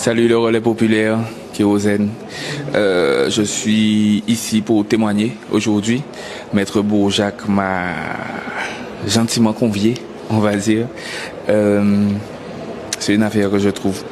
Salut le relais populaire, Kérosène. Je suis ici pour témoigner aujourd'hui. Maître Bourjac m'a gentiment convié, on va dire. C'est une affaire que je trouve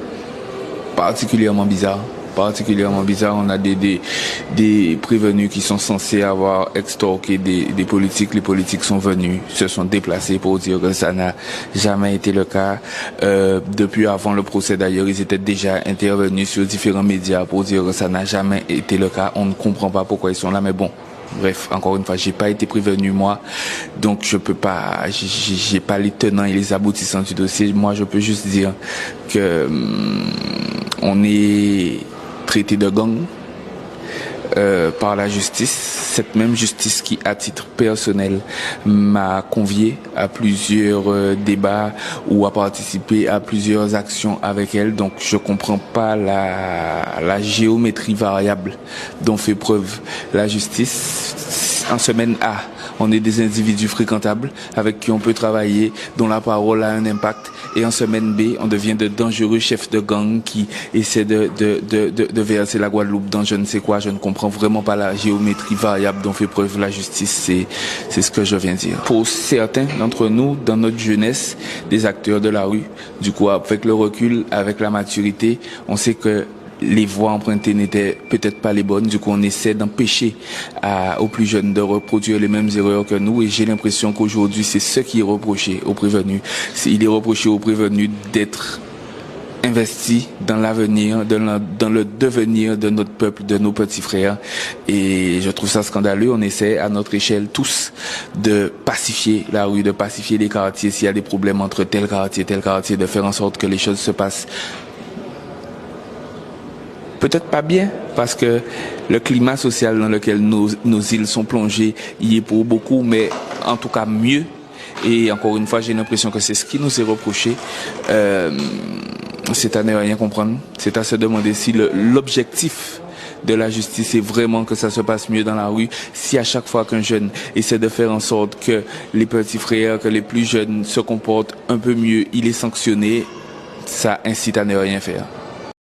particulièrement bizarre. On a des prévenus qui sont censés avoir extorqué des politiques. Les politiques sont venus, se sont déplacés pour dire que ça n'a jamais été le cas. Depuis avant le procès d'ailleurs, ils étaient déjà intervenus sur différents médias pour dire que ça n'a jamais été le cas. On ne comprend pas pourquoi ils sont là, mais bon. Bref, encore une fois, j'ai pas été prévenu moi, donc je peux pas, j'ai pas les tenants et les aboutissants du dossier. Moi, je peux juste dire que on est traité de gang par la justice, cette même justice qui, à titre personnel, m'a convié à plusieurs débats ou à participer à plusieurs actions avec elle. Donc, je comprends pas la géométrie variable dont fait preuve la justice. En semaine A, on est des individus fréquentables avec qui on peut travailler, dont la parole a un impact. Et en semaine B, on devient de dangereux chefs de gang qui essaient de verser la Guadeloupe dans je ne sais quoi. Je ne comprends vraiment pas la géométrie variable dont fait preuve la justice. C'est ce que je viens de dire. Pour certains d'entre nous, dans notre jeunesse, des acteurs de la rue, du coup, avec le recul, avec la maturité, on sait que les voies empruntées n'étaient peut-être pas les bonnes. Du coup, on essaie d'empêcher aux plus jeunes de reproduire les mêmes erreurs que nous. Et j'ai l'impression qu'aujourd'hui, c'est ce qui est reproché aux prévenus. Il est reproché aux prévenus d'être investis dans l'avenir, dans le devenir de notre peuple, de nos petits frères. Et je trouve ça scandaleux. On essaie à notre échelle tous de pacifier la rue, de pacifier les quartiers. S'il y a des problèmes entre tel quartier, de faire en sorte que les choses se passent peut-être pas bien, parce que le climat social dans lequel nos îles sont plongées y est pour beaucoup, mais en tout cas mieux. Et encore une fois, j'ai l'impression que c'est ce qui nous est reproché. C'est à ne rien comprendre. C'est à se demander si l'objectif de la justice est vraiment que ça se passe mieux dans la rue. Si à chaque fois qu'un jeune essaie de faire en sorte que les petits frères, que les plus jeunes se comportent un peu mieux, il est sanctionné, ça incite à ne rien faire.